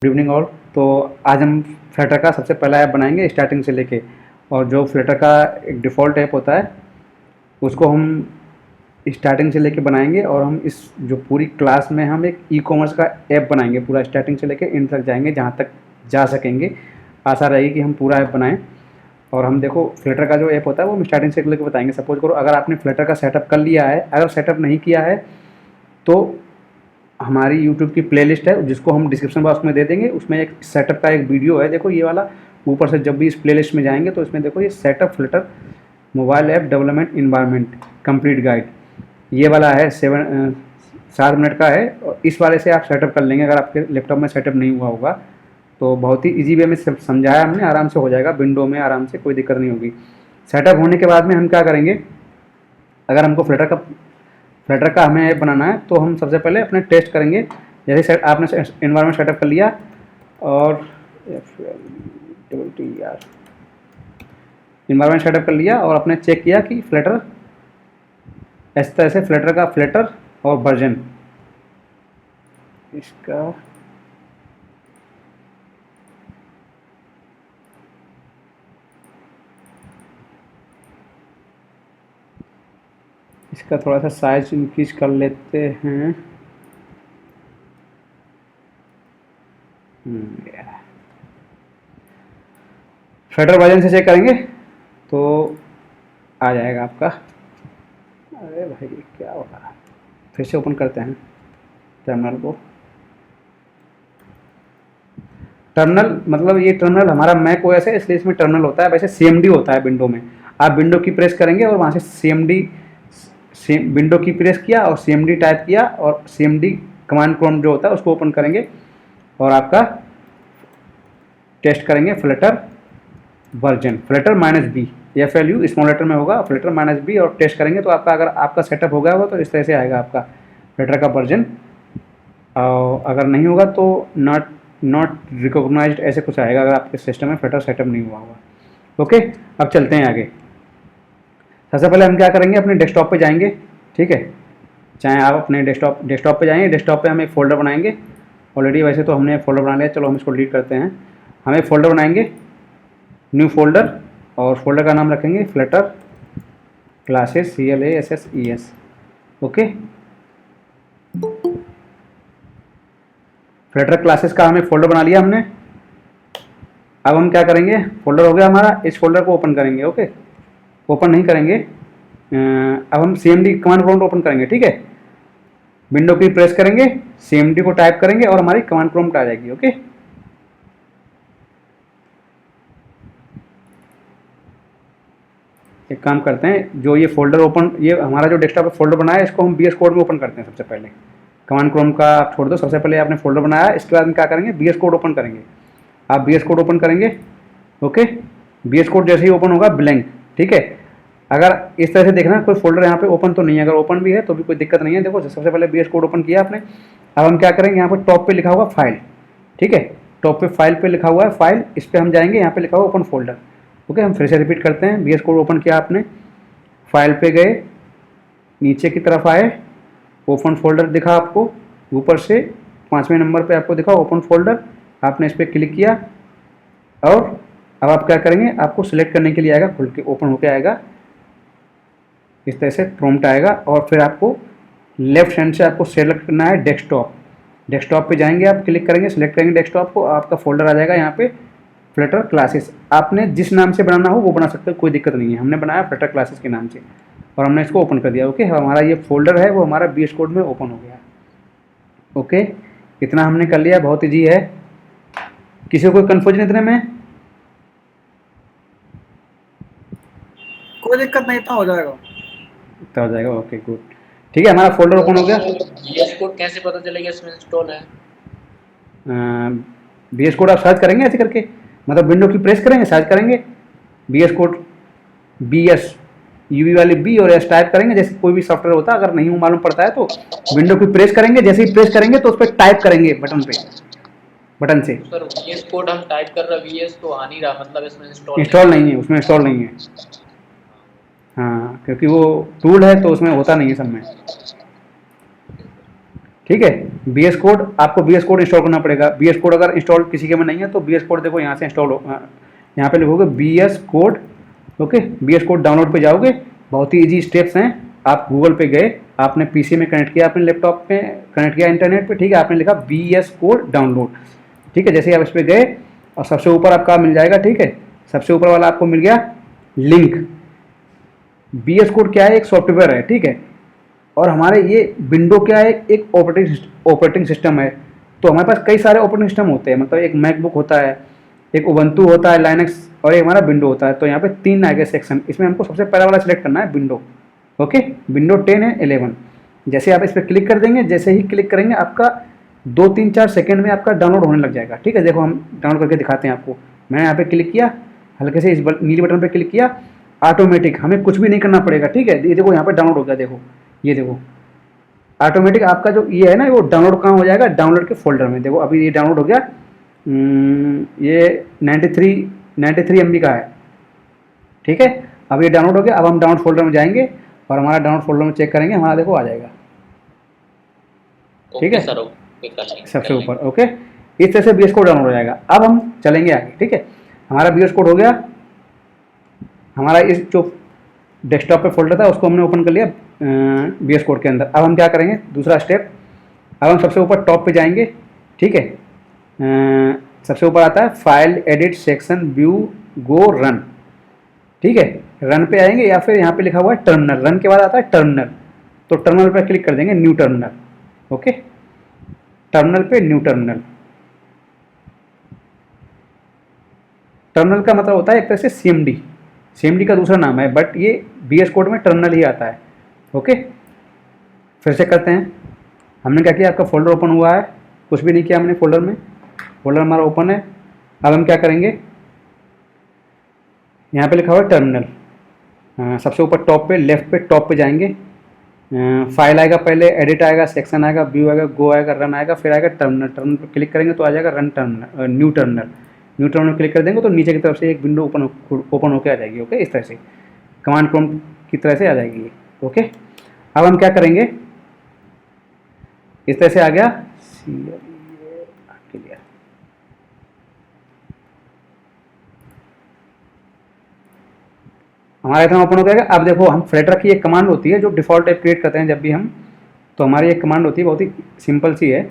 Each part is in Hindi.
Good evening all. तो आज हम फ्लटर का सबसे पहला ऐप बनाएंगे स्टार्टिंग से लेके, और जो फ्लटर का एक डिफ़ॉल्ट ऐप होता है उसको हम स्टार्टिंग से लेके बनाएंगे, और हम इस जो पूरी क्लास में हम एक ई कॉमर्स का ऐप बनाएंगे, पूरा स्टार्टिंग से लेके एंड तक जाएंगे, जहाँ तक जा सकेंगे। आशा रहेगी कि हम पूरा ऐप बनाएं। और हम देखो फ्लटर का जो ऐप होता है वो हम स्टार्टिंग से लेकर बताएंगे। सपोज करो अगर आपने फ्लटर का सेटअप कर लिया है, अगर सेटअप नहीं किया है तो हमारी यूट्यूब की प्लेलिस्ट है जिसको हम डिस्क्रिप्शन बॉक्स में दे देंगे, उसमें एक सेटअप का एक वीडियो है। देखो ये वाला ऊपर से जब भी इस प्लेलिस्ट में जाएंगे तो इसमें देखो ये setup Flutter mobile app development environment complete guide, ये वाला है 7 मिनट का है। और इस वाले से आप सेटअप कर लेंगे। अगर आपके लैपटॉप में सेटअप नहीं हुआ होगा तो बहुत ही ईजी वे में समझाया हमने, आराम से हो जाएगा विंडो में, आराम से, कोई दिक्कत नहीं होगी। सेटअप होने के बाद में हम क्या करेंगे, अगर हमको फ्लटर का हमें ऐप बनाना है तो हम सबसे पहले अपने टेस्ट करेंगे। जैसे आपने एनवायरनमेंट सेटअप कर लिया और एनवायरनमेंट सेटअप कर लिया और आपने चेक किया कि फ्लटर इस तरह से फ्लटर का फ्लटर और वर्जन इसका थोड़ा सा साइज इंक्रीज कर लेते हैं। फ्लटर वर्जन से चेक करेंगे तो आ जाएगा आपका। अरे भाई क्या हो रहा है, फिर से ओपन करते हैं टर्मिनल को। टर्मिनल मतलब ये टर्मिनल हमारा मैक ओएस है, इसलिए इसमें टर्मिनल होता है। वैसे सीएमडी होता है विंडो में। आप विंडो की प्रेस करेंगे और वहाँ से सीएमडी विंडो की प्रेस किया और सीएमडी टाइप किया और सीएमडी कमांड प्रॉम्प्ट जो होता है उसको ओपन करेंगे और आपका टेस्ट करेंगे Flutter version, Flutter -b, FLU small letter में होगा, फ्लटर -b, और टेस्ट करेंगे तो आपका, अगर आपका सेटअप हो गया होगा तो इस तरह से आएगा आपका फ्लटर का वर्जन। और अगर नहीं होगा तो नॉट रिकॉग्नाइज्ड ऐसे कुछ आएगा, अगर आपके सिस्टम में फ्लटर सेटअप नहीं हुआ होगा। ओके, अब चलते हैं आगे। सबसे पहले हम क्या करेंगे, अपने डेस्कटॉप पे जाएंगे। ठीक है, चाहे आप अपने डेस्कटॉप पे जाएंगे। डेस्कटॉप पे हम एक फ़ोल्डर बनाएंगे। ऑलरेडी वैसे तो हमने फोल्डर बना लिया, चलो हम इसको डिलीट करते हैं। हम एक फ़ोल्डर बनाएंगे, न्यू फोल्डर, और फोल्डर का नाम रखेंगे Flutter classes, CLASSES। Okay, Flutter classes का हमें फोल्डर बना लिया हमने। अब हम क्या करेंगे, फोल्डर हो गया हमारा, इस फोल्डर को ओपन करेंगे। ओके, ओपन नहीं करेंगे, अब हम CMD कमांड प्रॉम्प्ट ओपन करेंगे। ठीक है, विंडो की प्रेस करेंगे, CMD को टाइप करेंगे और हमारी कमांड प्रॉम्प्ट आ जाएगी। ओके, एक काम करते हैं, जो ये फोल्डर ओपन, ये हमारा जो डेस्कटॉप पे फोल्डर बनाया है इसको हम VS कोड में ओपन करते हैं। सबसे पहले कमांड प्रॉम्प्ट का आप छोड़ दो, सबसे पहले आपने फोल्डर बनाया, इसके बाद में क्या करेंगे, VS कोड ओपन करेंगे। आप VS कोड ओपन करेंगे। ओके, VS कोड जैसे ही ओपन होगा ब्लैंक। ठीक है, अगर इस तरह से देखना कोई फोल्डर यहाँ पे ओपन तो नहीं है, अगर ओपन भी है तो भी कोई दिक्कत नहीं है। देखो सबसे पहले VS कोड ओपन किया आपने। अब हम क्या करेंगे, यहाँ पर टॉप पे लिखा हुआ फाइल, ठीक है, टॉप पे फाइल पे लिखा हुआ है फाइल, इस पर हम जाएंगे, यहाँ पे लिखा हुआ ओपन फोल्डर। ओके, हम फिर से रिपीट करते हैं। VS कोड ओपन किया आपने, फाइल पे गए, नीचे की तरफ आए, ओपन फोल्डर दिखा आपको, ऊपर से 5वें नंबर पे आपको दिखा ओपन फोल्डर, आपने इस पर क्लिक किया और अब आप क्या करेंगे, आपको सिलेक्ट करने के लिए आएगा, खुल के ओपन होके आएगा, इस तरह से प्रॉम्प्ट आएगा। और फिर आपको लेफ्ट हैंड से आपको सेलेक्ट करना है डेस्कटॉप। डेस्कटॉप पे जाएंगे, आप क्लिक करेंगे, सिलेक्ट करेंगे डेस्कटॉप को, आपका फोल्डर आ जाएगा यहाँ पे फ्लटर क्लासेस। आपने जिस नाम से बनाना हो वो बना सकते हो, कोई दिक्कत नहीं है। हमने बनाया फ्लटर क्लासेस के नाम से और हमने इसको ओपन कर दिया। ओके, हमारा ये फोल्डर है वो हमारा VS कोड में ओपन हो गया। ओके, इतना हमने कर लिया, बहुत ईजी है। किसी को कोई कन्फ्यूजन इतने में? कोई दिक्कत नहीं, इतना हो जाएगा, इतना हो जाएगा। ओके गुड, ठीक है, हमारा फोल्डर ओपन हो गया। VS कोड कैसे पता चलेगा इसमें इंस्टॉल है? VS कोड आप सर्च करेंगे ऐसे करके, मतलब विंडो की प्रेस करेंगे, सर्च करेंगे VS कोड, BS UV वाली B और S टाइप करेंगे, जैसे कोई भी सॉफ्टवेयर होता है। अगर नहीं मालूम पड़ता है तो विंडो की प्रेस करेंगे, जैसे ही प्रेस करेंगे तो उस पर टाइप करेंगे बटन से। सर VS कोड हम टाइप कर रहे हैं, VS तो आ नहीं रहा, मतलब इसमें इंस्टॉल नहीं है, उसमें इंस्टॉल नहीं है। हाँ, क्योंकि वो टूल है तो उसमें होता नहीं है सब में। ठीक है। बी एस कोड, आपको बी एस कोड इंस्टॉल करना पड़ेगा। बी एस कोड अगर इंस्टॉल किसी के में नहीं है तो बी एस कोड देखो यहाँ से इंस्टॉल हो, यहाँ पे लिखोगे V S code. Okay, V S code download पे जाओगे, बहुत ही इजी स्टेप्स हैं। आप गूगल पे गए, आपने पीसी में कनेक्ट किया, अपने लैपटॉप पे कनेक्ट किया इंटरनेट पे, ठीक है, आपने लिखा बी एस कोड डाउनलोड, ठीक है। जैसे ही आप इस पर गए और सबसे ऊपर आपका मिल जाएगा, ठीक है, सबसे ऊपर वाला आपको मिल गया लिंक। बी एस कोड क्या है? एक सॉफ्टवेयर है, ठीक है। और हमारे ये विंडो क्या है? एक ऑपरेटिंग सिस्टम है। तो हमारे पास कई सारे ऑपरेटिंग सिस्टम होते हैं, मतलब एक मैकबुक होता है, एक उबंटू होता है, लाइनक्स, और एक हमारा विंडो होता है। तो यहाँ पे 3 आ गए सेक्शन, इसमें हमको सबसे पहला वाला सिलेक्ट करना है विंडो। ओके, विंडो 10 है 11। जैसे आप इस पर क्लिक कर देंगे, जैसे ही क्लिक करेंगे आपका 2-3-4 सेकेंड में आपका डाउनलोड होने लग जाएगा, ठीक है। देखो हम डाउनलोड करके दिखाते हैं आपको। मैंने यहाँ पे क्लिक किया, हल्के से इस नीली बटन पे क्लिक किया, ऑटोमेटिक, हमें कुछ भी नहीं करना पड़ेगा, ठीक है। ये देखो यहाँ पे डाउनलोड हो गया, देखो ये देखो ऑटोमेटिक आपका जो ये है ना, वो डाउनलोड कहाँ हो जाएगा? डाउनलोड के फोल्डर में। देखो अभी ये डाउनलोड हो गया, ये 93 MB का है, ठीक है। अब ये डाउनलोड हो गया। अब हम डाउनलोड फोल्डर में जाएंगे और हमारा डाउनलोड फोल्डर में चेक करेंगे, हमारा देखो आ जाएगा, ठीक ओके है, सर, ओके कर लेंगे सबसे ऊपर। ओके, इस तरह से बी एस कोड डाउनलोड हो जाएगा। अब हम चलेंगे आगे, ठीक है। हमारा बी एस कोड हो गया, हमारा इस जो डेस्कटॉप पे फोल्डर था उसको हमने ओपन कर लिया बी एस कोड के अंदर। अब हम क्या करेंगे? दूसरा स्टेप, अब हम सबसे ऊपर टॉप पे जाएंगे, ठीक है। सबसे ऊपर आता है फाइल एडिट सेक्शन व्यू गो रन, ठीक है। रन पे आएंगे या फिर यहाँ पे लिखा हुआ है टर्मिनल, रन के बाद आता है टर्मिनल। तो टर्मिनल पे क्लिक कर देंगे, न्यू टर्मिनल। ओके, टर्मिनल पे न्यू टर्मिनल। टर्मिनल का मतलब होता है एक तरह से सीएमडी, सीएमडी का दूसरा नाम है, बट ये बीएस कोड में टर्मिनल ही आता है। ओके, फिर से करते हैं। हमने क्या किया? आपका फोल्डर ओपन हुआ है, कुछ भी नहीं किया हमने फोल्डर में, फोल्डर हमारा ओपन है। अब हम क्या करेंगे? यहाँ पे लिखा हुआ है टर्मिनल, सबसे ऊपर टॉप पे, लेफ्ट पे टॉप पे जाएंगे। फाइल आएगा, पहले एडिट आएगा, सेक्शन आएगा, व्यू आएगा, गो आएगा, रन आएगा, फिर आएगा टर्मिनल। टर्मिनल पर क्लिक करेंगे तो आ जाएगा run terminal, new terminal. New terminal click कर देंगे तो नीचे की तरफ से एक विंडो ओपन होकर आ जाएगी। ओके, इस तरह से कमांड प्रॉम्प्ट की तरह से आ जाएगी ये। ओके, अब हम क्या करेंगे? इस तरह से आ गया, क्लियर। हमारा इतना ओपन हो गया। अब देखो, हम फ्लटर की एक कमांड होती है जो डिफ़ॉल्ट टाइप क्रिएट करते हैं जब भी हम, तो हमारी एक कमांड होती है, बहुत ही सिंपल सी है,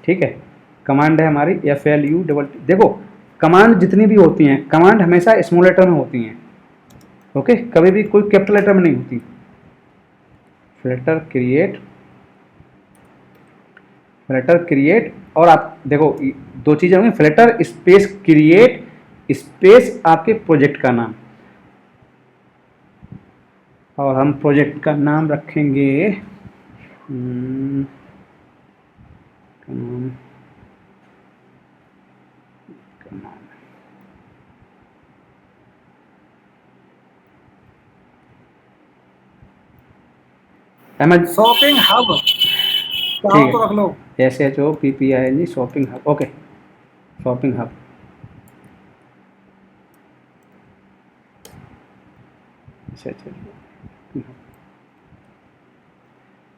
ठीक है। कमांड है हमारी FLU। देखो, कमांड जितनी भी होती हैं, कमांड हमेशा स्मॉल लेटर में होती हैं। ओके, कभी भी कोई कैपिटल लेटर में नहीं होती। फ्लटर क्रिएट, और आप देखो 2 चीज़ें होंगी, फ्लटर स्पेस क्रिएट स्पेस आपके प्रोजेक्ट का नाम, और हम प्रोजेक्ट का नाम रखेंगे शॉपिंग हब, चाहो तो रख लो। SHOPPING shopping hub. Okay, shopping hub.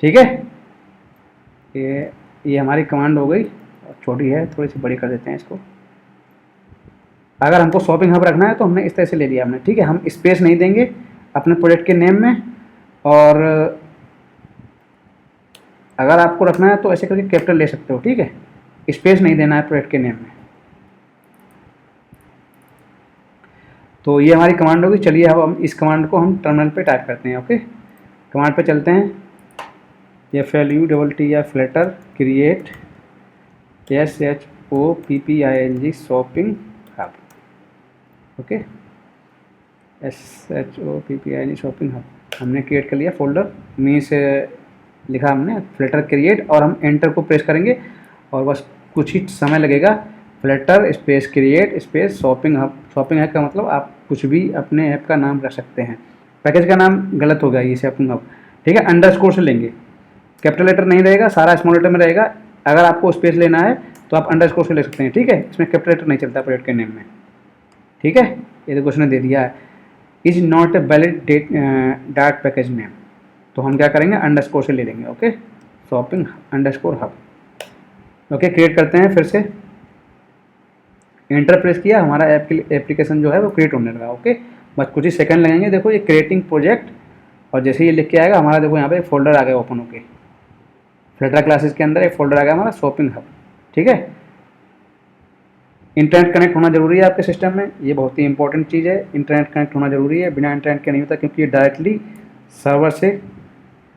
ठीक है, ये हमारी कमांड हो गई। छोटी है, थोड़ी सी बड़ी कर देते हैं इसको। अगर हमको शॉपिंग हब रखना है तो हमने इस तरह से ले लिया हमने, ठीक है। हम स्पेस नहीं देंगे अपने प्रोजेक्ट के नेम में, और अगर आपको रखना है तो ऐसे करके कैपिटल ले सकते हो, ठीक है। स्पेस नहीं देना है प्रोजेक्ट के नेम में। तो ये हमारी कमांड होगी। चलिए अब हम इस कमांड को हम टर्मिनल पे टाइप करते हैं। ओके, कमांड पे चलते हैं। FLUTT या Flutter create SHOPPING shopping hub. Okay, SHOPPING shopping hub हमने क्रिएट कर लिया फोल्डर में से, लिखा हमने फ्लटर क्रिएट, और हम एंटर को प्रेस करेंगे और बस कुछ ही समय लगेगा। Flutter space create space shopping hub. Shopping hub का मतलब आप कुछ भी अपने ऐप का नाम रख सकते हैं। पैकेज का नाम गलत हो गया, ये शॉपिंग हब, ठीक है। अंडरस्कोर से लेंगे, कैपिटल लेटर नहीं रहेगा, सारा स्मॉल लेटर में रहेगा। अगर आपको स्पेस लेना है तो आप अंडरस्कोर से ले सकते हैं, ठीक है। इसमें कैपिटल लेटर नहीं चलता प्रोजेक्ट के नेम में, ठीक है। ये देखो उसने दे दिया है, is not a valid dot package name, तो हम क्या करेंगे? अंडरस्कोर से ले लेंगे। Okay, shopping underscore hub. Okay, create करते हैं फिर से, एंटर प्रेस किया, हमारा एप्लीकेशन जो है वो क्रिएट होने लगा। ओके, बस कुछ ही सेकंड लगेंगे। देखो ये क्रिएटिंग प्रोजेक्ट, और जैसे ही ये लिख के आएगा हमारा, देखो यहाँ पे एक फोल्डर आ गया ओपन होके, फ्लटर क्लासेस के अंदर एक फोल्डर आ गया हमारा शॉपिंग हब। ठीक है, इंटरनेट कनेक्ट होना जरूरी है आपके सिस्टम में, ये बहुत ही इंपॉर्टेंट चीज़ है। इंटरनेट कनेक्ट होना जरूरी है, बिना इंटरनेट के नहीं होता, क्योंकि ये डायरेक्टली सर्वर से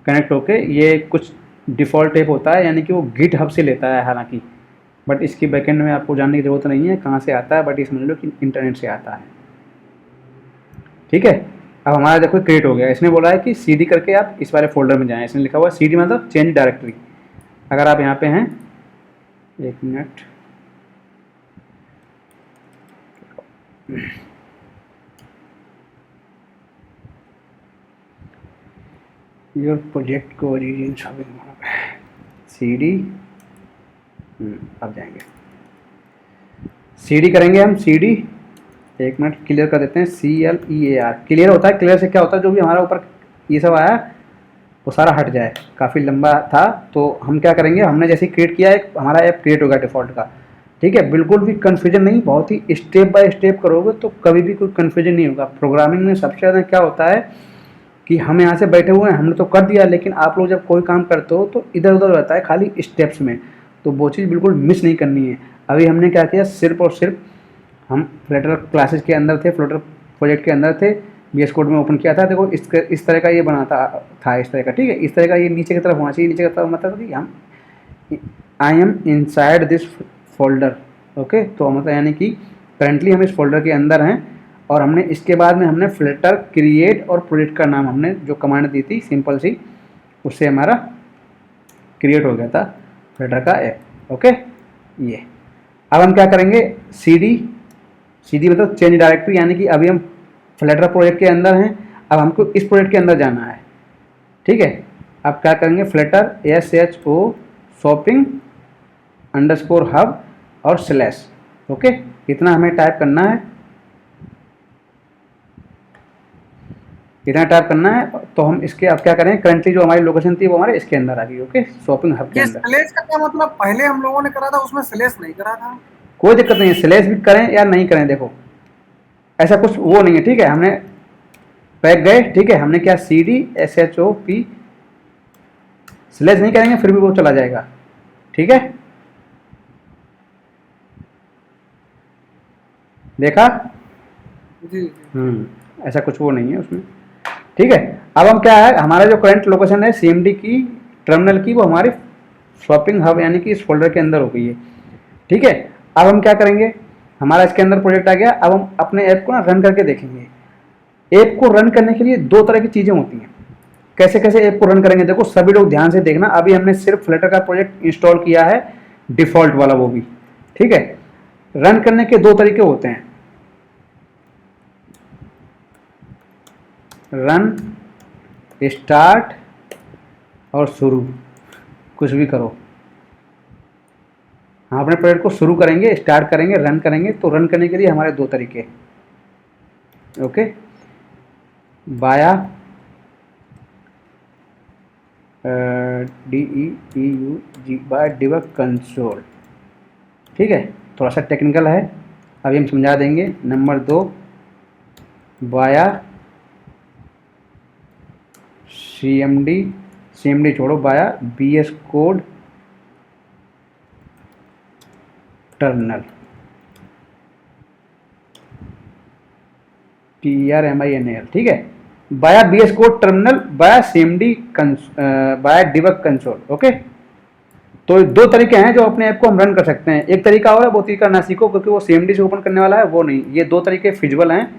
कनेक्ट होके, ये कुछ डिफ़ॉल्ट टाइप होता है, यानी कि वो गिट हब से लेता है हालांकि, बट इसकी बैकएंड में आपको जानने की ज़रूरत नहीं है कहाँ से आता है, बट ये समझ लो कि इंटरनेट से आता है। ठीक है, अब हमारा देखो क्रिएट हो गया। इसने बोला है कि सीडी करके आप इस वाले फोल्डर में जाएं। इसने लिखा हुआ है सीडी मतलब चेंज डायरेक्टरी। अगर आप यहाँ पे हैं, एक मिनट, योर प्रोजेक्ट को ओरिजिन सीडी, अब जाएंगे सीडी करेंगे हम। सीडी, एक मिनट क्लियर कर देते हैं, CLEAR क्लियर होता है। क्लियर से क्या होता है, जो भी हमारा ऊपर ये सब आया वो सारा हट जाए। काफ़ी लंबा था, तो हम क्या करेंगे, हमने जैसे क्रिएट किया, एक हमारा ऐप क्रिएट होगा डिफ़ॉल्ट का। ठीक है, बिल्कुल भी कन्फ्यूजन नहीं, बहुत ही स्टेप बाय स्टेप करोगे तो कभी भी कोई कन्फ्यूजन नहीं होगा। प्रोग्रामिंग में सबसे ज़्यादा क्या होता है कि हम यहाँ से बैठे हुए हैं, हमने तो कर दिया, लेकिन आप लोग जब कोई काम करते हो तो इधर उधर रहता है खाली स्टेप्स में, तो वो चीज़ बिल्कुल मिस नहीं करनी है। अभी हमने क्या किया, सिर्फ और सिर्फ हम फ्लटर क्लासेस के अंदर थे, फ्लटर प्रोजेक्ट के अंदर थे, VS कोड में ओपन किया था। देखो इस तरह का ये बना था इस तरह का। ठीक है, इस तरह का ये नीचे की तरफ होना चाहिए। नीचे की तरफ मतलब कि हम I am inside this folder. Okay, तो मतलब यानी कि करंटली हम इस फोल्डर के अंदर हैं, और हमने इसके बाद में हमने फ्लटर क्रिएट और प्रोजेक्ट का नाम हमने जो कमांड दी थी सिंपल सी, उससे हमारा क्रिएट हो गया था फ्लटर का ऐप। ओके, ये अब हम क्या करेंगे, सीडी मतलब चेंज डायरेक्टरी, यानी कि अभी हम फ्लटर प्रोजेक्ट के अंदर हैं, अब हमको इस प्रोजेक्ट के अंदर जाना है। ठीक है, अब क्या करेंगे, Flutter SHO shopping underscore hub और स्लैश। ओके, इतना हमें टाइप करना है, इतना टाइप करना है। तो हम इसके अब क्या करें, करंटली जो हमारी लोकेशन थी वो हमारे इसके अंदर आ गई। ओके, शॉपिंग हब के ये अंदर। स्लैश का क्या मतलब, पहले हम लोगों ने करा था उसमें स्लैश नहीं करा था। कोई दिक्कत नहीं है, स्लैश भी करें या नहीं करें, देखो ऐसा कुछ वो नहीं है। ठीक है, हमने बैक गए। ठीक है, हमने क्या CDSHOP स्लैश नहीं करेंगे, फिर भी वो चला जाएगा। ठीक है, देखा, जी ऐसा कुछ वो नहीं है उसमें। ठीक है, अब हम क्या है, हमारा जो करंट लोकेशन है CMD की टर्मिनल की, वो हमारी शॉपिंग हब यानी कि इस फोल्डर के अंदर हो गई है। ठीक है, अब हम क्या करेंगे, हमारा इसके अंदर प्रोजेक्ट आ गया। अब हम अपने ऐप को ना रन करके देखेंगे। ऐप को रन करने के लिए दो तरह की चीज़ें होती हैं। कैसे कैसे ऐप को रन करेंगे, देखो सभी लोग ध्यान से देखना। अभी हमने सिर्फ फ्लटर का प्रोजेक्ट इंस्टॉल किया है, डिफॉल्ट वाला वो भी। ठीक है, रन करने के दो तरीके होते हैं, रन, स्टार्ट और शुरू, कुछ भी करो। हम अपने प्रोजेक्ट को शुरू करेंगे, स्टार्ट करेंगे, रन करेंगे। तो रन करने के लिए हमारे दो तरीके, ओके, बाया DEBUG बाय डिबग कंसोल। ठीक है, थोड़ा सा टेक्निकल है, अभी हम समझा देंगे। नंबर 2, बाया CMD छोड़ो, बाया VS कोड टर्मिनल, TERMINAL। ठीक है, बाया VS कोड टर्मिनल, बाया CMD बाया डिबग कंसोल। ओके, तो दो तरीके हैं जो अपने ऐप को हम रन कर सकते हैं। एक तरीका और है, वो तरीका ना सीखो, क्योंकि वो CMD से ओपन करने वाला है, वो नहीं। ये दो तरीके फिजिबल हैं,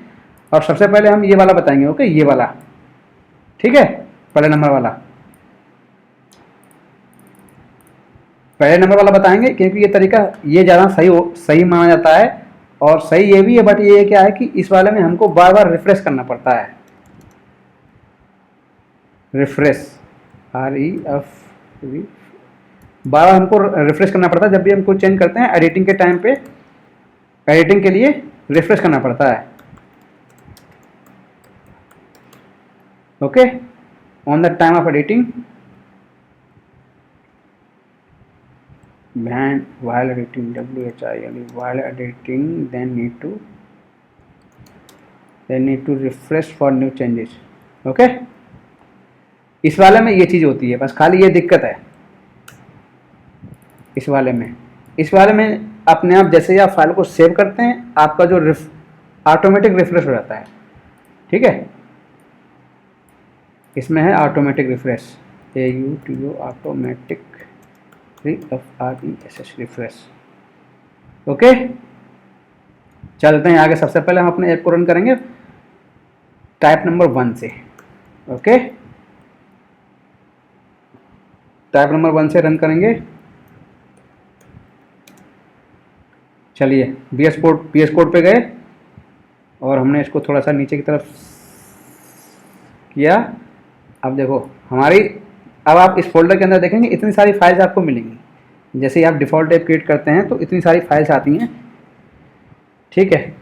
और सबसे पहले हम ये वाला बताएंगे। ओके, ये वाला, ठीक है, पहले नंबर वाला बताएंगे, क्योंकि ये तरीका ये ज़्यादा सही माना जाता है, और सही ये भी है। बट ये क्या है कि इस वाले में हमको बार बार रिफ्रेश करना पड़ता है। रिफ्रेश, REF, बार बार हमको रिफ्रेश करना पड़ता है जब भी हम कुछ चेंज करते हैं। एडिटिंग के टाइम पे, एडिटिंग के लिए रिफ्रेश करना पड़ता है। Okay, on the time of editing while editing while editing they need to refresh for new changes. Okay इस वाले में ये चीज़ होती है, बस खाली ये दिक्कत है इस वाले में अपने आप जैसे ही आप फाइल को सेव करते हैं आपका जो ऑटोमेटिक रिफ्रेश हो जाता है, ठीक है। इसमें है automatic refresh, AUTO automatic REFRESH refresh. Okay चलते हैं आगे। सबसे पहले हम अपने ऐप को रन करेंगे टाइप नंबर 1 से। ओके टाइप नंबर 1 से रन करेंगे। चलिए VS कोड पे गए और हमने इसको थोड़ा सा नीचे की तरफ किया। अब देखो अब आप इस फोल्डर के अंदर देखेंगे इतनी सारी फाइल्स आपको मिलेंगी। जैसे ही आप डिफ़ॉल्ट ऐप क्रिएट करते हैं तो इतनी सारी फाइल्स आती हैं, ठीक है।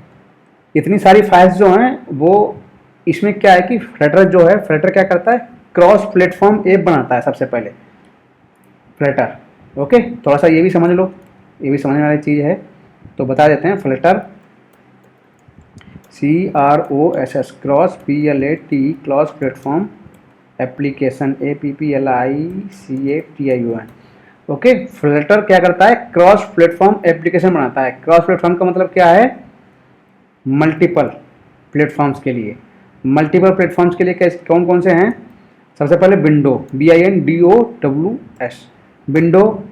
इतनी सारी फाइल्स जो हैं वो इसमें क्या है कि फ्लटर क्या करता है, क्रॉस प्लेटफॉर्म ऐप बनाता है सबसे पहले फ्लटर। ओके थोड़ा सा ये भी समझ लो, ये भी समझने वाली चीज़ है तो बता देते हैं। Flutter CROSS cross PLAT cross platform application APPLICATION। Okay Flutter क्या करता है, क्रॉस प्लेटफॉर्म एप्लीकेशन बनाता है। क्रॉस प्लेटफॉर्म का मतलब क्या है, मल्टीपल प्लेटफॉर्म्स के लिए। मल्टीपल प्लेटफॉर्म्स के लिए कौन कौन से हैं, सबसे पहले विंडो WINDOWS विंडो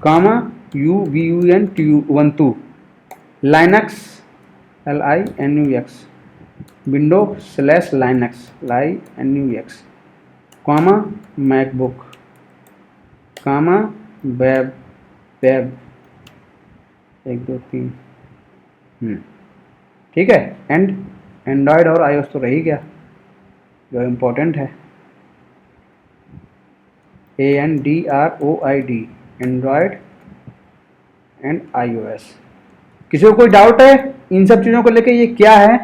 कामा UBUNTU Linux LINUX window /Linux कामा मैकबुक कामा वेब 1 2 3 ठीक है। एंड्रॉयड और iOS तो रही गया जो इम्पोर्टेंट है, ANDROID एंड्रॉयड एंड iOS। किसी को कोई डाउट है इन सब चीज़ों को लेके, ये क्या है,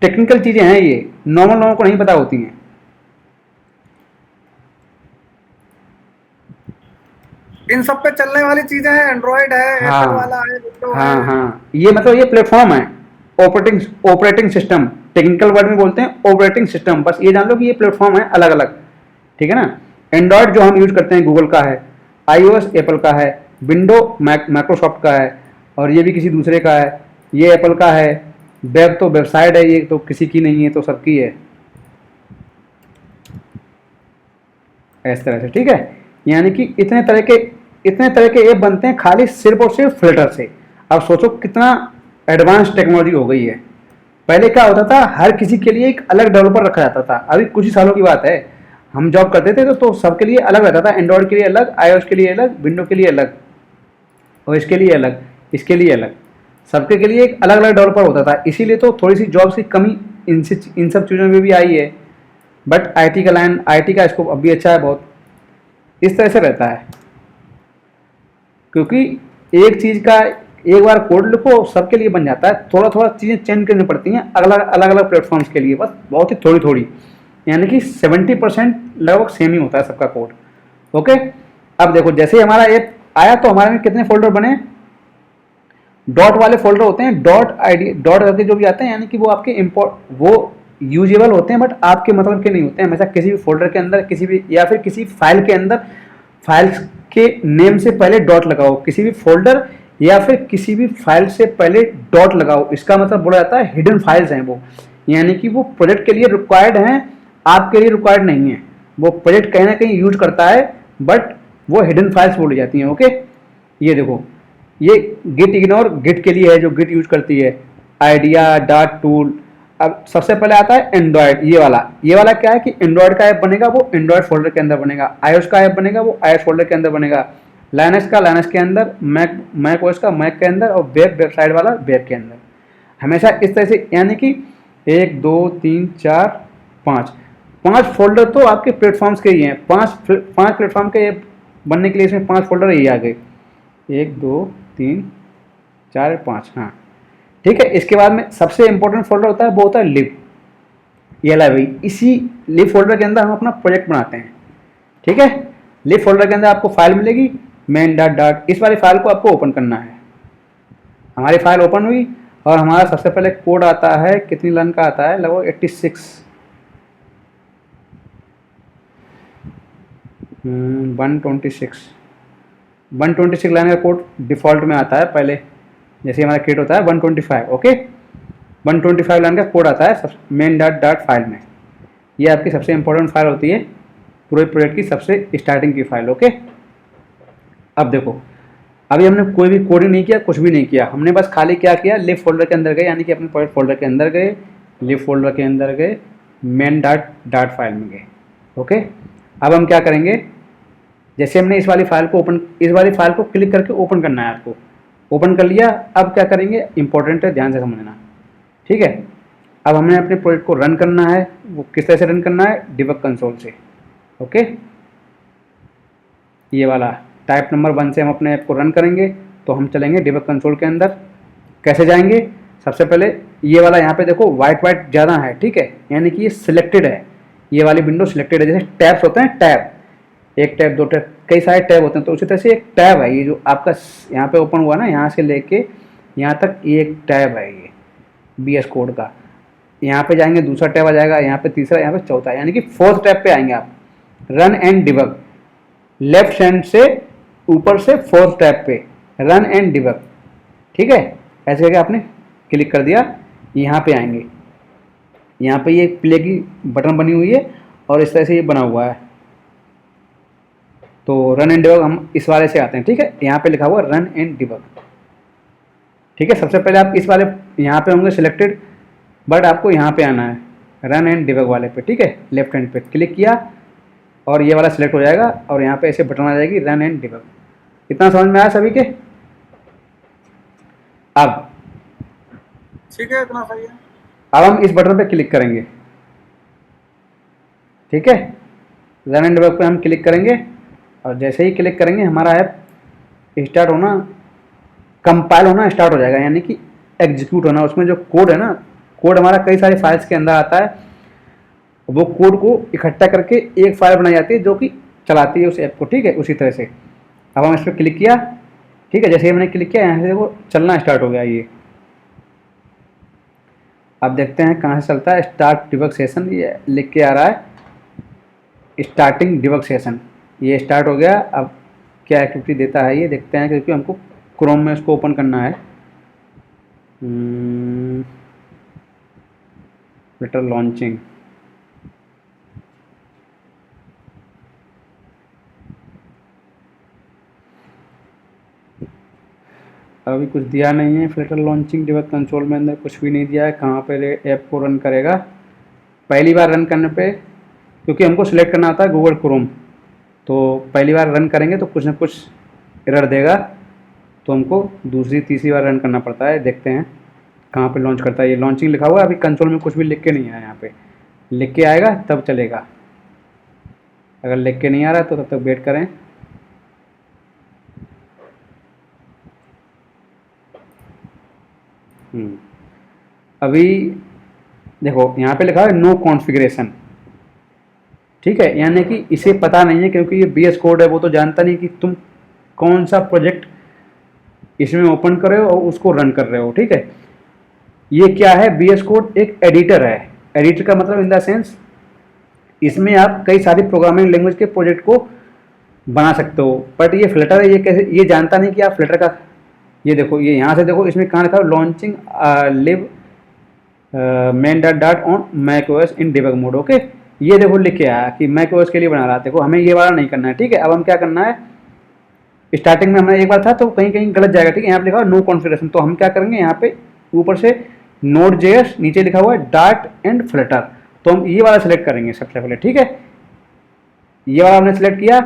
टेक्निकल चीज़ें हैं, ये नॉर्मल लोगों को नहीं पता होती हैं। इन सब पे चलने वाली चीजें हैं, एंड्रॉइड है, हाँ, एप्पल वाला है, विंडो है। हाँ ये मतलब ये प्लेटफॉर्म है, ऑपरेटिंग सिस्टम, टेक्निकल वर्ड में बोलते हैं ऑपरेटिंग सिस्टम। बस ये जान लो कि ये प्लेटफॉर्म है अलग अलग, ठीक है ना। एंड्रॉयड जो हम यूज करते हैं गूगल का है, iOS एप्पल का है, विंडो माइक्रोसॉफ्ट का है और ये भी किसी दूसरे का है, ये एप्पल का है। वेब तो वेबसाइट है, ये तो किसी की नहीं है, तो सबकी है, इस तरह से, ठीक है। यानी कि इतने तरह के ऐप बनते हैं खाली सिर्फ और सिर्फ फिल्टर से। अब सोचो कितना एडवांस टेक्नोलॉजी हो गई है। पहले क्या होता था, हर किसी के लिए एक अलग डेवलपर रखा जाता था। अभी कुछ ही सालों की बात है, हम जॉब करते थे तो सबके लिए अलग रहता था, एंड्रॉयड के लिए अलग, iOS के लिए अलग, विंडो के लिए अलग और इसके लिए अलग, इसके लिए अलग, सबके के लिए एक अलग अलग डेवलपर होता था। इसीलिए तो थोड़ी सी जॉब्स की कमी इन सब चीज़ों में भी आई है। बट IT का स्कोप अब भी अच्छा है बहुत। इस तरह से रहता है, क्योंकि एक चीज़ का एक बार कोड लिखो सबके लिए बन जाता है, थोड़ा थोड़ा चीज़ें चेंज करनी पड़ती हैं अलग अलग प्लेटफॉर्म्स के लिए, बस बहुत ही थोड़ी थोड़ी, यानी कि 70% लगभग सेम ही होता है सबका कोड। ओके अब देखो जैसे ही हमारा ऐप आया तो हमारे में कितने फोल्डर बने, डॉट वाले फोल्डर होते हैं, डॉट करके जो भी आते हैं, यानी कि वो आपके वो यूजेबल होते हैं बट आपके मतलब के नहीं होते हैं। हमेशा किसी भी फोल्डर के अंदर किसी भी या फिर किसी फाइल के अंदर फाइल्स के नेम से पहले डॉट लगाओ, किसी भी फोल्डर या फिर किसी भी फाइल से पहले डॉट लगाओ। इसका मतलब बोला जाता है हिडन फाइल्स हैं वो, यानी कि वो प्रोजेक्ट के लिए रिक्वायर्ड हैं, आपके लिए रिक्वायर्ड नहीं है। वो प्रोजेक्ट कहीं ना कहीं यूज करता है बट वो हिडन फाइल्स बोली जाती हैं। ओके ये देखो, ये गिट इग्नोर गिट के लिए है, जो गिट यूज करती है, आइडिया डार्ट टूल। अब सबसे पहले आता है एंड्रॉयड, ये वाला क्या है कि एंड्रॉयड का ऐप बनेगा वो एंड्रॉयड फोल्डर के अंदर बनेगा, iOS का ऐप बनेगा वो iOS फोल्डर के अंदर बनेगा, लाइनक्स का लाइनक्स के अंदर, मैक OS का मैक के अंदर और वेबसाइट वाला वेब के अंदर। हमेशा इस तरह से, यानी कि 1 2 3 4 5 फोल्डर तो आपके प्लेटफॉर्म्स के ही हैं। 5 प्लेटफॉर्म के ऐप बनने के लिए इसमें 5 फोल्डर ही आ गए, 1 2 3 4 5, हाँ ठीक है। इसके बाद में सबसे इंपॉर्टेंट फोल्डर होता है, वो होता है लिब, ये ला भाई, इसी लिब फोल्डर के अंदर हम अपना प्रोजेक्ट बनाते हैं, ठीक है। लिव फोल्डर के अंदर आपको फाइल मिलेगी मेन डॉट डॉट, इस वाली फाइल को आपको ओपन करना है। हमारी फाइल ओपन हुई और हमारा सबसे पहले कोड आता है, कितनी लाइन का आता है, लगभग 86 126 लाइन का कोड डिफ़ॉल्ट में आता है। पहले जैसे हमारा क्रिएट होता है 125, ओके 125 लाइन का कोड आता है मेन डॉट डॉट फाइल में। ये आपकी सबसे इंपॉर्टेंट फाइल होती है पूरे प्रोजेक्ट की, सबसे स्टार्टिंग की फाइल, ओके। अब देखो, अभी हमने कोई भी कोडिंग नहीं किया, कुछ भी नहीं किया, हमने बस खाली क्या किया, लिव फोल्डर के अंदर गए, यानी कि अपने प्रोजेक्ट फोल्डर के अंदर गए, लिव फोल्डर के अंदर गए, मेन डॉट डॉट फाइल में गए, ओके। अब हम क्या करेंगे, जैसे हमने इस वाली फाइल को क्लिक करके ओपन करना है आपको, ओपन कर लिया। अब क्या करेंगे, इंपॉर्टेंट है, ध्यान से समझना, ठीक है। अब हमने अपने प्रोजेक्ट को रन करना है, वो किस तरह से रन करना है, डिबग कंसोल से, ओके। ये वाला टाइप नंबर 1 से हम अपने ऐप को रन करेंगे, तो हम चलेंगे डिबग कंसोल के अंदर। कैसे जाएंगे, सबसे पहले ये वाला यहाँ पे देखो वाइट ज़्यादा है, ठीक है, यानी कि ये सिलेक्टेड है, ये वाली विंडो सिलेक्टेड है। जैसे टैब्स होते हैं, टैब, एक टैब, दो टैब, कई सारे टैब होते हैं, तो उसी तरह से एक टैब है, ये जो आपका यहाँ पे ओपन हुआ ना, यहाँ से लेके यहाँ तक ये एक टैब है, ये BS कोड का। यहाँ पे जाएंगे दूसरा टैब आ जाएगा, यहाँ पे तीसरा, यहाँ पे चौथा, यानी कि 4th टैब पे आएंगे आप, run and debug, left hand से ऊपर से 4th टैब पे रन एंड डिबग, ठीक है। ऐसे करके आपने क्लिक कर दिया, यहाँ पे आएंगे, यहाँ पे ये प्ले की बटन बनी हुई है और इस तरह से ये बना हुआ है। तो रन एंड डिबग हम इस वाले से आते हैं, ठीक है, यहाँ पे लिखा हुआ रन एंड डिबग, ठीक है। सबसे पहले आप इस वाले यहाँ पे होंगे सिलेक्टेड, बट आपको यहाँ पे आना है रन एंड डिबग वाले पे, ठीक है। लेफ्ट हैंड पे क्लिक किया और ये वाला सिलेक्ट हो जाएगा और यहाँ पे ऐसे बटन आ जाएगी रन एंड डिबग। इतना समझ में आया सभी के? अब ठीक है, इतना सही है। अब हम इस बटन पे क्लिक करेंगे, ठीक है, रन एंड डिबग पे हम क्लिक करेंगे और जैसे ही क्लिक करेंगे हमारा ऐप स्टार्ट होना, कंपाइल होना स्टार्ट हो जाएगा, यानी कि एग्जीक्यूट होना। उसमें जो कोड है ना, कोड हमारा कई सारे फाइल्स के अंदर आता है, वो कोड को इकट्ठा करके एक फाइल बनाई जाती है जो कि चलाती है उस ऐप को, ठीक है। उसी तरह से अब हम इस पर क्लिक किया, ठीक है, जैसे ही हमने क्लिक किया यहाँ से वो चलना स्टार्ट हो गया ये। अब देखते हैं कहाँ से चलता है, स्टार्ट डिबग सेशन, ये लिख के आ रहा है स्टार्टिंग डिबग सेशन, ये स्टार्ट हो गया। अब क्या एक्टिविटी देता है ये देखते हैं, क्योंकि हमको क्रोम में उसको ओपन करना है। फ्लटर लॉन्चिंग, अभी कुछ दिया नहीं है, फ्लटर लॉन्चिंग डिबग कंसोल में अंदर कुछ भी नहीं दिया है। कहाँ पे ऐप को रन करेगा, पहली बार रन करने पे, क्योंकि हमको सिलेक्ट करना होता है गूगल क्रोम, तो पहली बार रन करेंगे तो कुछ ना कुछ एरर देगा, तो हमको दूसरी तीसरी बार रन करना पड़ता है। देखते हैं कहाँ पे लॉन्च करता है। ये लॉन्चिंग लिखा हुआ है, अभी कंसोल में कुछ भी लिख के नहीं आया, यहाँ पे लिख के आएगा तब चलेगा, अगर लिख के नहीं आ रहा तो तब तक वेट करें। अभी देखो यहाँ पे लिखा है नो कॉन्फ़िगरेशन, ठीक है, यानी कि इसे पता नहीं है, क्योंकि ये BS कोड है, वो तो जानता नहीं कि तुम कौन सा प्रोजेक्ट इसमें ओपन कर रहे हो और उसको रन कर रहे हो, ठीक है। ये क्या है, BS कोड एक एडिटर है। एडिटर का मतलब इन द सेंस इसमें आप कई सारी प्रोग्रामिंग लैंग्वेज के प्रोजेक्ट को बना सकते हो, बट ये फ्लटर है, ये कैसे, ये जानता नहीं कि आप फ्लटर का, ये देखो, ये यहाँ से देखो, इसमें कहाँ लिखा है लॉन्चिंग लिव मेन डॉट डॉट on mac OS in debug mode, okay. ये देखो लिख के आया कि मैक ओएस के लिए बना रहा है। देखो हमें ये वाला नहीं करना है, ठीक है। अब हम क्या करना है, स्टार्टिंग में हमारा एक बार था तो कहीं कहीं गलत जाएगा, ठीक है, यहाँ पे लिखा हुआ नो कॉन्फ़िगरेशन, तो हम क्या करेंगे, यहाँ पे ऊपर से Node.js, नीचे लिखा हुआ है डॉट एंड फ्लटर, तो हम ये वाला सेलेक्ट करेंगे सबसे पहले, ठीक है। ये वाला हमने सेलेक्ट किया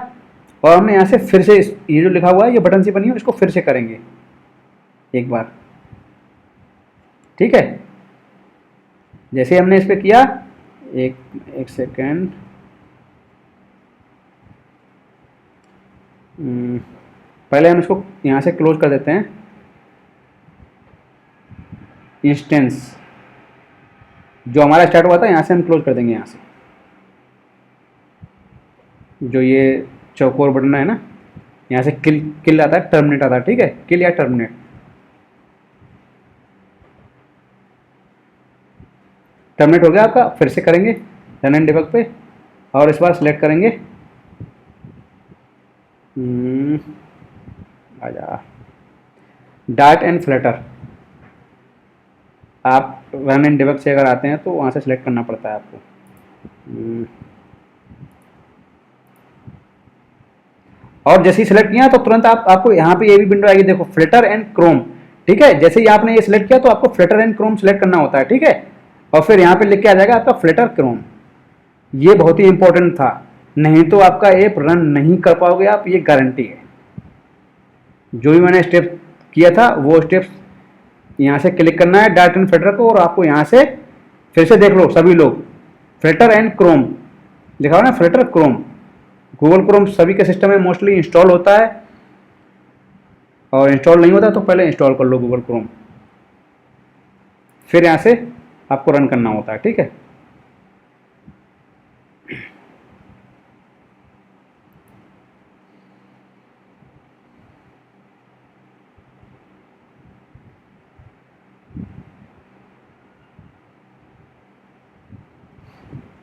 और हमने यहाँ से फिर से ये जो लिखा हुआ है, ये बटन सी बनी है, इसको फिर से करेंगे एक बार, ठीक है। जैसे हमने इस पर किया, एक सेकेंड, पहले हम इसको यहाँ से क्लोज कर देते हैं, इंस्टेंस जो हमारा स्टार्ट हुआ था यहाँ से हम क्लोज कर देंगे, यहाँ से जो ये चौकोर बटन है ना, यहाँ से किल किल आता है, टर्मिनेट आता है, ठीक है, किल या टर्मिनेट। टर्मिनेट हो गया आपका, फिर से करेंगे रन एंड डिबग पे, और इस बार सिलेक्ट करेंगे आजा डार्ट एंड फ्लटर। आप रन एंड डिबग से अगर आते हैं तो वहाँ से सिलेक्ट करना पड़ता है आपको। और जैसे ही सिलेक्ट किया तो तुरंत आपको यहाँ पे ये भी विंडो आएगी, देखो फ्लिटर एंड क्रोम, ठीक है। जैसे ही आपने ये सिलेक्ट किया तो आपको फ्लिटर एंड क्रोम सिलेक्ट करना होता है, ठीक है। और फिर यहाँ पे लिख के आ जाएगा आपका फ्लिटर क्रोम। ये बहुत ही इंपॉर्टेंट था, नहीं तो आपका ऐप रन नहीं कर पाओगे आप, ये गारंटी है। जो भी मैंने स्टेप किया था वो स्टेप्स यहाँ से क्लिक करना है डार्ट एंड फ्लिटर को, और आपको यहाँ से फिर से देख लो सभी लोग, फ्लिटर एंड क्रोम लिखा हुआ ना, फ्लिटर क्रोम। गूगल क्रोम सभी के सिस्टम में मोस्टली इंस्टॉल होता है, और इंस्टॉल नहीं होता तो पहले इंस्टॉल कर लो गूगल क्रोम, फिर यहाँ से आपको रन करना होता है, ठीक है।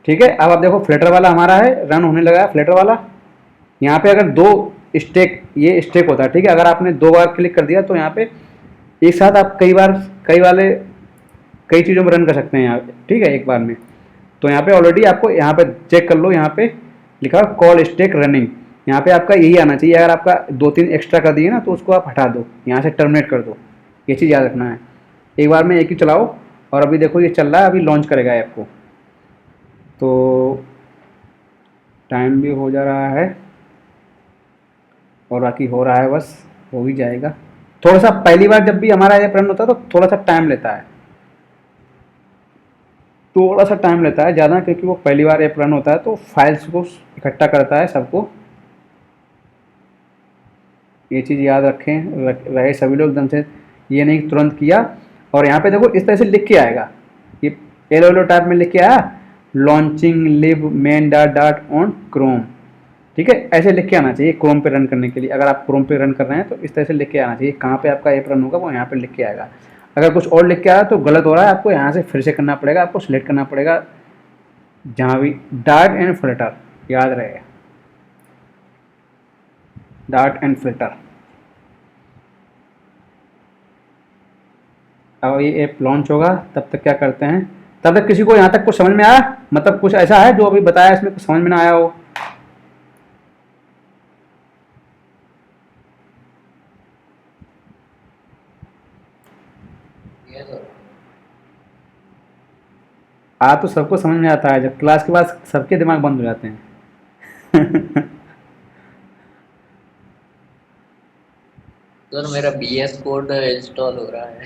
ठीक है, अब आप देखो फ्लिटर वाला हमारा है, रन होने लगा है फ्लिटर वाला। यहाँ पे अगर दो स्टेक, ये स्टेक होता है, ठीक है। अगर आपने 2 बार क्लिक कर दिया तो यहाँ पे एक साथ आप कई चीज़ों में रन कर सकते हैं यहाँ पे, ठीक है, एक बार में। तो यहाँ पे ऑलरेडी आपको यहाँ पे चेक कर लो, यहाँ पे लिखा कॉल स्टेक रनिंग, यहाँ पे आपका यही आना चाहिए। अगर आपका 2-3 एक्स्ट्रा कर दिए ना तो उसको आप हटा दो, यहाँ से टर्मिनेट कर दो, ये चीज़ याद रखना है। एक बार में एक ही चलाओ, और अभी देखो ये चल रहा है, अभी लॉन्च करेगा ऐप को, तो टाइम भी हो जा रहा है और बाकी हो रहा है, बस हो ही जाएगा। थोड़ा सा पहली बार जब भी हमारा ऐप रन होता है तो थोड़ा सा टाइम लेता है, थोड़ा सा टाइम लेता है ज़्यादा, क्योंकि वो पहली बार ऐप रन होता है तो फाइल्स को इकट्ठा करता है सबको। ये चीज़ याद रहे सभी लोग एकदम से, ये नहीं तुरंत किया। और यहाँ पे देखो इस तरह से लिख के आएगा, ये येलो टाइप में लिख के आया, लॉन्चिंग लिव मेन डॉट डॉट ऑन क्रोम, ठीक है। ऐसे लिख के आना चाहिए क्रोम पे रन करने के लिए। अगर आप क्रोम पे रन कर रहे हैं तो इस तरह से लिख के आना चाहिए, कहाँ पे आपका ऐप रन होगा वो यहाँ पे लिख के आएगा। अगर कुछ और लिख के आया तो गलत हो रहा है, आपको यहाँ से फिर से करना पड़ेगा, आपको सिलेक्ट करना पड़ेगा जहाँ भी डार्ट एंड फिल्टर, याद रहे डार्ट एंड फिल्टर। अब ये ऐप लॉन्च होगा, तब तक क्या करते हैं, तब तक किसी को यहाँ तक कुछ समझ में आया, मतलब कुछ ऐसा है जो अभी बताया इसमें कुछ समझ में ना आया हो। ये सर तो सबको समझ में आता है, जब क्लास के बाद सबके दिमाग बंद हो जाते हैं। सर मेरा BS कोड इंस्टॉल हो रहा है।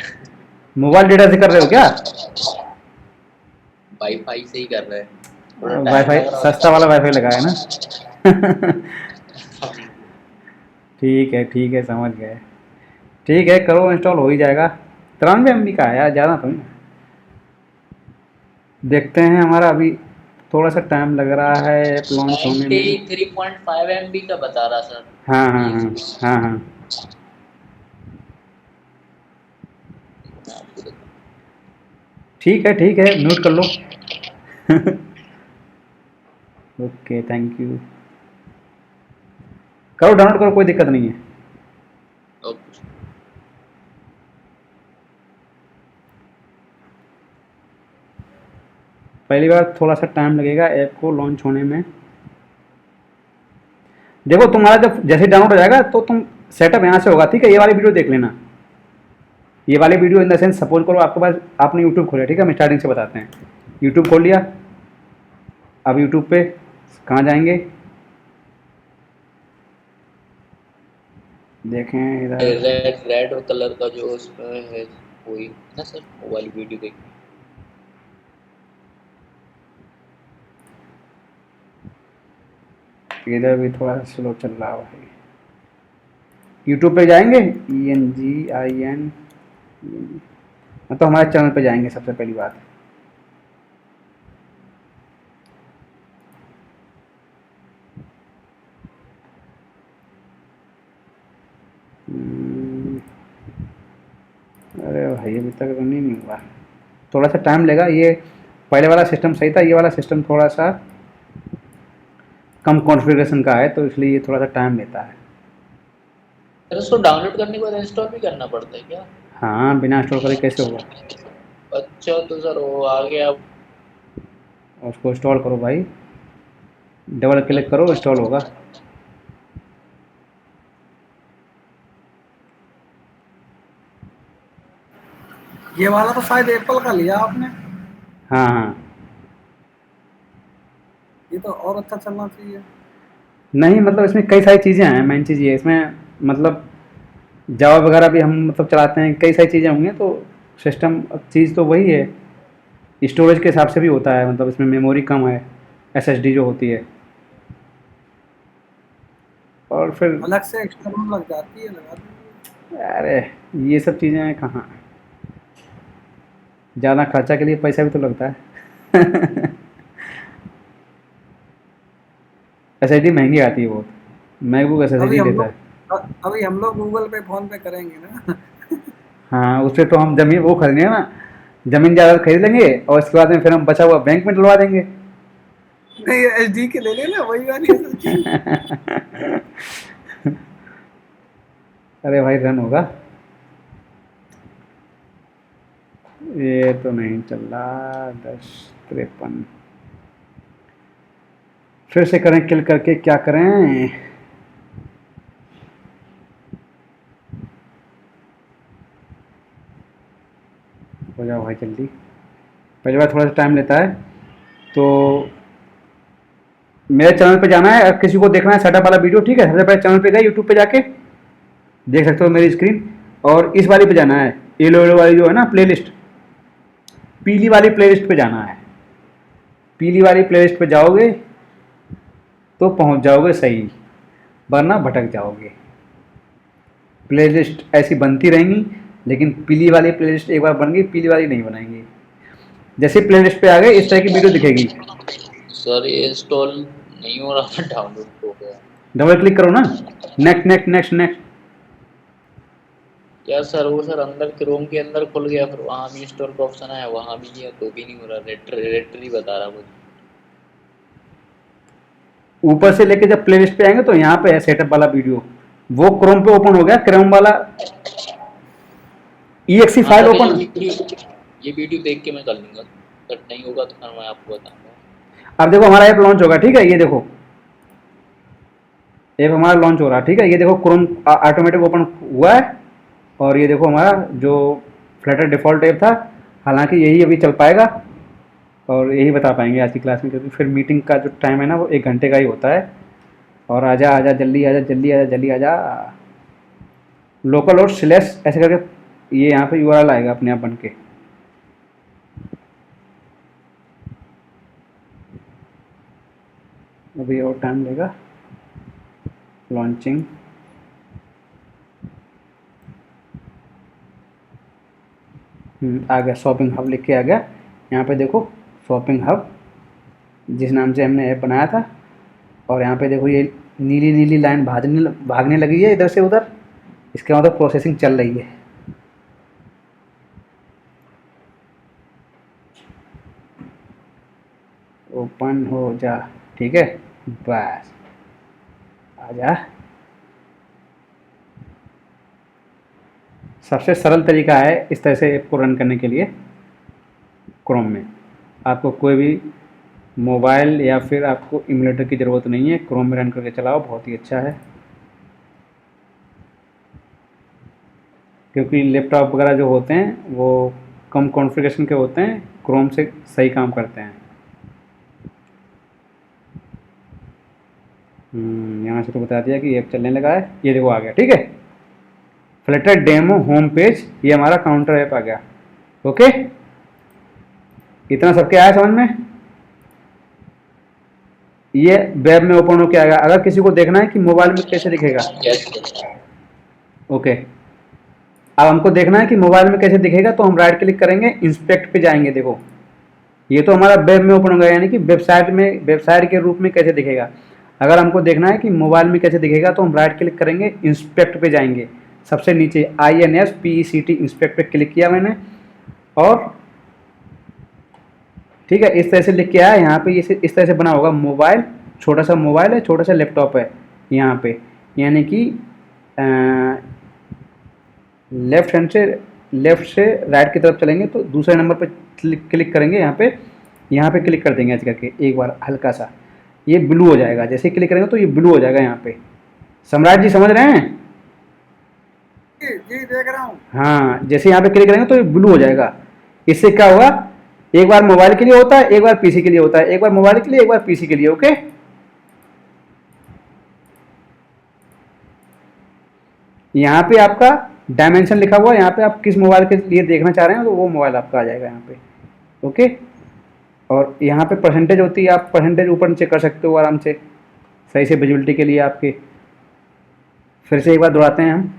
मोबाइल डेटा से कर रहे हो क्या? वाईफाई से ही कर रहे हैं, थोड़ा टाइम वाईफाई लग रहा सस्ता वाला वाईफाई लगाया ना। है। ठीक है समझ गए। ठीक है करो, इंस्टॉल हो ही जाएगा। 93 MB का है यार, ज़्यादा तो नहीं। देखते हैं, हमारा अभी थोड़ा सा टाइम लग रहा है ऐप लॉन्च होने में। 93.5 MB का बता रहा सर। हाँ हाँ हाँ हाँ हाँ। ठीक है म्यूट कर लो। ओके थैंक यू, करो डाउनलोड करो, कोई दिक्कत नहीं है। ओके। पहली बार थोड़ा सा टाइम लगेगा ऐप को लॉन्च होने में। देखो तुम्हारा जब जैसे डाउनलोड हो जाएगा तो तुम सेटअप यहाँ से होगा, ठीक है। ये वाली वीडियो देख लेना, ये वाली video in the sense, suppose करो आपके पास आपने यूट्यूब खोला, ठीक है। हम स्टार्टिंग से बताते हैं, यूट्यूब खोल लिया। अब यूट्यूब पे कहाँ जाएंगे, देखें इधर, रेड कलर का जो उसमें है वही ना सर, वो वाली वीडियो देखिए। इधर भी थोड़ा सा स्लो चल रहा है भाई। यूट्यूब पे जाएंगे, ENGIN, मतलब हमारे चैनल पे जाएंगे सबसे पहली बात। भाई अभी तक रन ही नहीं हुआ, थोड़ा सा टाइम लेगा। ये पहले वाला सिस्टम सही था, ये वाला सिस्टम थोड़ा सा कम कॉन्फ़िगरेशन का है, तो इसलिए ये थोड़ा सा टाइम लेता है। फिर उसको डाउनलोड करने के बाद इंस्टॉल भी करना पड़ता है क्या? हाँ, बिना इंस्टॉल करे कैसे होगा? अच्छा तो सर वो आ गया। और उसको इंस्टॉल करो भाई, डबल क्लिक करो, इंस्टॉल होगा। ये वाला तो शायद एप्पल का लिया आपने, हाँ हाँ, ये तो और अच्छा चलना चाहिए। नहीं मतलब इसमें कई सारी चीज़ें हैं, मेन चीज़ ये है इसमें, मतलब जावा वगैरह भी हम मतलब चलाते हैं, कई सारी चीज़ें होंगी, तो सिस्टम चीज़ तो वही है। स्टोरेज के हिसाब से भी होता है, मतलब इसमें मेमोरी कम है, एसएसडी जो होती है, और फिर अलग से एक्सटर्नल लग जाती है, लगा दीजिए। अरे ये सब चीज़ें कहाँ, ज़्यादा खर्चा के लिए पैसा भी तो लगता है। एसएसडी महंगी आती है बहुत, मैकबुक अभी एसएसडी हम लेता है। अभी हम लोग गूगल पे फोन पे करेंगे ना। हाँ, उससे तो हम ज़मीन वो खरीदेंगे ना, ज़मीन ज़्यादा खरीद लेंगे और इसके बाद में फिर हम बचा हुआ बैंक में डलवा देंगे। नहीं एचडी के ले लेना, वही वाली एसएसडी। अरे भाई रन होगा, ये तो नहीं चल रहा। 10:53 फिर से करें, किल करके क्या करें? हो जाओ भाई जल्दी, पहली बार थोड़ा सा टाइम लेता है। तो मेरे चैनल पे जाना है, अगर किसी को देखना है सेटअप वाला वीडियो, ठीक है, सबसे पहले चैनल पे गए, यूट्यूब पे जाके देख सकते हो मेरी स्क्रीन, और इस वाली पे जाना है, येलो येलो वाली जो है ना प्लेलिस्ट, पीली वाली प्लेलिस्ट पे जाना है। पीली वाली प्लेलिस्ट पे जाओगे तो पहुंच जाओगे सही, वरना भटक जाओगे। प्लेलिस्ट ऐसी बनती रहेंगी, लेकिन पीली वाली प्लेलिस्ट एक बार बन गई, पीली वाली नहीं बनाएंगे। जैसे प्लेलिस्ट पे आ गए इस तरह की वीडियो दिखेगी। सर ये इंस्टॉल नहीं हो रहा, डाउनलोड हो गया। डबल क्लिक करो ना, नेक्स्ट नेक्स्ट नेक्स्ट नेक्स्ट। क्या सर वो सर अंदर क्रोम के अंदर खुल गया, फिर वहाँ भी इंस्टॉल का ऑप्शन आया, वहाँ भी किया तो भी नहीं हो रहा, रेटरी बता रहा मुझे। ऊपर से लेके जब प्लेलिस्ट पे आएंगे तो यहाँ पे है सेटअप वाला वीडियो, वो क्रोम पे ओपन हो गया, क्रोम वाला EXE हाँ फाइल सर ओपन। ये वीडियो देख के मैं कर लूँगा, बट नहीं होगा तो फिर मैं आपको बताऊँगा। अब देखो हमारा ऐप लॉन्च होगा, ठीक है, ये देखो ऐप हमारा लॉन्च हो रहा है, ठीक है, ये देखो क्रोम ऑटोमेटिक ओपन हुआ है, और ये देखो हमारा जो फ्लटर डिफ़ॉल्ट ऐप था, हालांकि यही अभी चल पाएगा और यही बता पाएंगे आज की क्लास में, क्योंकि फिर मीटिंग का जो टाइम है ना वो 1 घंटे का ही होता है। और आजा आजा जल्दी, आजा जल्दी, आजा जल्दी, आजा। लोकल और स्लैश ऐसे करके ये यहाँ पे URL आएगा अपने आप बन के। अभी और टाइम लेगा लॉन्चिंग। आ गया, शॉपिंग हब लिख के आ गया। यहाँ पे देखो शॉपिंग हब जिस नाम से हमने ऐप बनाया था, और यहाँ पे देखो ये नीली नीली लाइन भागने लगी है इधर से उधर, इसका मतलब प्रोसेसिंग चल रही है। ओपन हो जा, ठीक है, बस आजा। सबसे सरल तरीका है इस तरह से ऐप को रन करने के लिए क्रोम में। आपको कोई भी मोबाइल या फिर आपको इमुलेटर की ज़रूरत नहीं है, क्रोम में रन करके चलाओ, बहुत ही अच्छा है। क्योंकि लैपटॉप वगैरह जो होते हैं वो कम कॉन्फ़िगरेशन के होते हैं, क्रोम से सही काम करते हैं। यहाँ से तो बता दिया कि ऐप चलने लगा है, ये देखो आ गया, ठीक है, फ्लटर डेमो होम पेज, ये हमारा काउंटर ऐप आ गया। ओके, इतना सबके आया समझ में? ये वेब में ओपन होके आएगा। अगर किसी को देखना है कि मोबाइल में कैसे दिखेगा, यस। ओके, अब हमको देखना है कि मोबाइल में कैसे दिखेगा, तो हम राइट क्लिक करेंगे, इंस्पेक्ट पे जाएंगे। देखो ये तो हमारा वेब में ओपन होगा, यानी कि वेबसाइट में, वेबसाइट के रूप में कैसे दिखेगा। अगर हमको देखना है कि मोबाइल में कैसे दिखेगा तो हम राइट क्लिक करेंगे, इंस्पेक्ट पे जाएंगे, सबसे नीचे INSPECT इंस्पेक्ट पे क्लिक किया मैंने, और ठीक है इस तरह से लिख के आया। यहाँ पे ये इस तरह से बना होगा मोबाइल, छोटा सा मोबाइल है, छोटा सा लैपटॉप है यहाँ पे, यानी कि लेफ्ट से राइट की तरफ चलेंगे तो दूसरे नंबर पे क्लिक करेंगे, यहाँ पे क्लिक कर देंगे ऐसे करके एक बार हल्का सा, ये ब्लू हो जाएगा। जैसे क्लिक करेंगे तो ये ब्लू हो जाएगा यहाँ पे। सम्राट जी समझ रहे हैं? जी देख रहा हूँ। हाँ, जैसे यहाँ पे क्लिक करेंगे तो ये ब्लू हो जाएगा। इससे क्या होगा, एक बार मोबाइल के लिए होता है, एक बार पीसी के लिए होता है, एक बार मोबाइल के लिए, एक बार पीसी के लिए। ओके, यहाँ पे आपका डायमेंशन लिखा हुआ है, यहाँ पे आप किस मोबाइल के लिए देखना चाह रहे हैं तो वो मोबाइल आपका आ जाएगा यहाँ पे। ओके, और यहाँ पे परसेंटेज होती है, आप परसेंटेज ऊपर नीचे कर सकते हो आराम से, सही से विजिबिलिटी के लिए आपके। फिर से एक बार दोहराते हैं हम।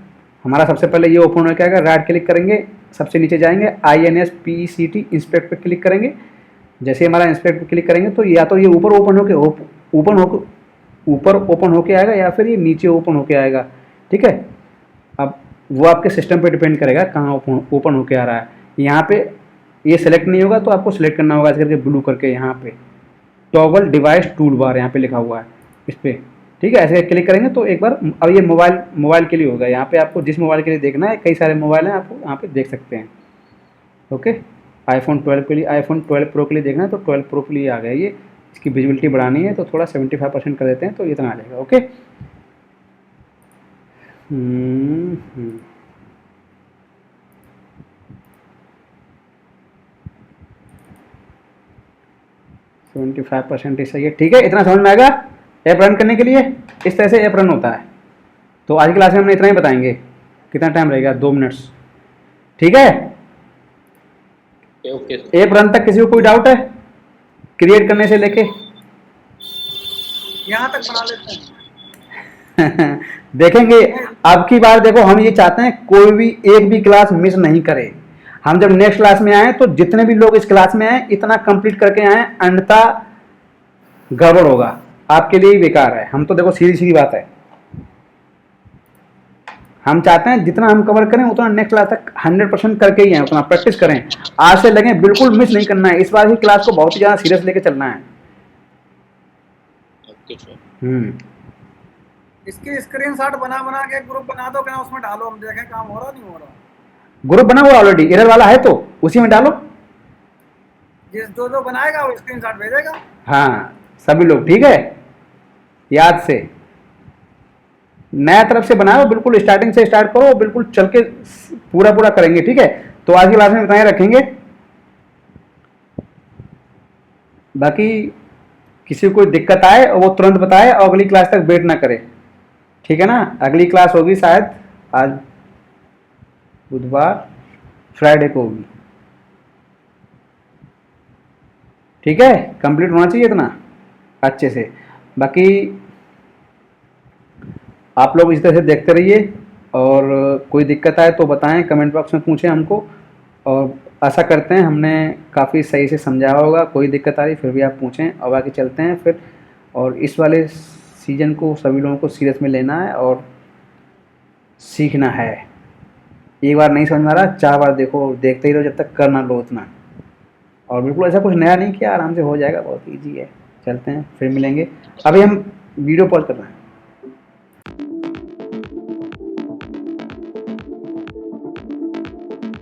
हमारा सबसे पहले ये ओपन हो क्या है, राइट क्लिक करेंगे, सबसे नीचे जाएंगे, INSPECT इंस्पेक्ट पे क्लिक करेंगे। जैसे हमारा इंस्पेक्ट पे क्लिक करेंगे तो या तो ये ऊपर ओपन होके आएगा या फिर ये नीचे ओपन होके आएगा। ठीक है, अब वो आपके सिस्टम पे डिपेंड करेगा कहाँ ओपन होके आ रहा है। यहाँ पे ये सेलेक्ट नहीं होगा तो आपको सेलेक्ट करना होगा ऐसे करके ब्लू करके, यहाँ पे टॉगल डिवाइस टूल बार यहाँ पे लिखा हुआ है इस पर। ठीक है, ऐसे क्लिक करेंगे तो एक बार, अब ये मोबाइल के लिए होगा। यहाँ पे आपको जिस मोबाइल के लिए देखना है, कई सारे मोबाइल हैं, आपको यहाँ पे देख सकते हैं। ओके, iPhone 12 के लिए, iPhone 12 Pro के लिए देखना है तो 12 Pro के लिए आ गया ये। इसकी विजिबिलिटी बढ़ानी है तो थोड़ा 75% कर देते हैं तो इतना आ जाएगा। ओके, हम्म 75% ही सही है। ठीक है, इतना समझ में आएगा। ऐप रन करने के लिए इस तरह से ऐप रन होता है। तो आज की क्लास में हमने इतना ही बताएंगे। कितना टाइम रहेगा? 2 मिनट्स। ठीक है, ओके। ऐप रन तक किसी को कोई डाउट है क्रिएट करने से लेके? यहाँ तक बना लेते हैं। देखेंगे अब की बार। देखो, हम ये चाहते हैं कोई भी एक भी क्लास मिस नहीं करे। हम जब नेक्स्ट क्लास में आए तो जितने भी लोग इस क्लास में आए इतना कंप्लीट करके आए, अन्यथा गड़बड़ होगा, आपके लिए ही बेकार है। हम तो देखो सीधी बात है, हम चाहते हैं जितना हम कवर करें उतना नेक्स्ट क्लास तक 100% करके ही आए, उतना प्रैक्टिस करें। आज से लगे बिल्कुल मिस नहीं करना है। इस बार ही क्लास को बहुत ही ज्यादा सीरियस लेके चलना है। इसकी स्क्रीनशॉट बना के ग्रुप बना दो, क्या उसमें डालो, हम देखें काम हो रहा नहीं हो रहा। ग्रुप बना हुआ ऑलरेडी, एरर वाला है तो उसी में डालो। जिस जो बनाएगा वो स्क्रीनशॉट भेजेगा। हाँ, सभी लोग। ठीक है, याद से नया तरफ से बनाओ, बिल्कुल स्टार्टिंग से स्टार्ट करो, बिल्कुल चल के पूरा करेंगे। ठीक है, तो आज की क्लास में इतना ही रखेंगे। बाकी किसी को कोई दिक्कत आए और वो तुरंत बताए और अगली क्लास तक वेट ना करे। ठीक है ना? अगली क्लास होगी शायद आज बुधवार, फ्राइडे को होगी। ठीक है, कंप्लीट होना चाहिए इतना अच्छे से। बाकी आप लोग इस तरह से देखते रहिए, और कोई दिक्कत आए तो बताएं, कमेंट बॉक्स में पूछें हमको, और आशा करते हैं हमने काफ़ी सही से समझाया होगा। कोई दिक्कत आ रही फिर भी आप पूछें, और बाकी चलते हैं फिर। और इस वाले सीजन को सभी लोगों को सीरियस में लेना है और सीखना है। एक बार नहीं समझ में आ रहा, 4 बार देखो, देखते ही रहो जब तक कर ना लो उतना। और बिल्कुल ऐसा कुछ नया नहीं किया, आराम से हो जाएगा, बहुत ईजी है। चलते हैं, फिर मिलेंगे। अभी हम वीडियो पॉज कर रहे हैं।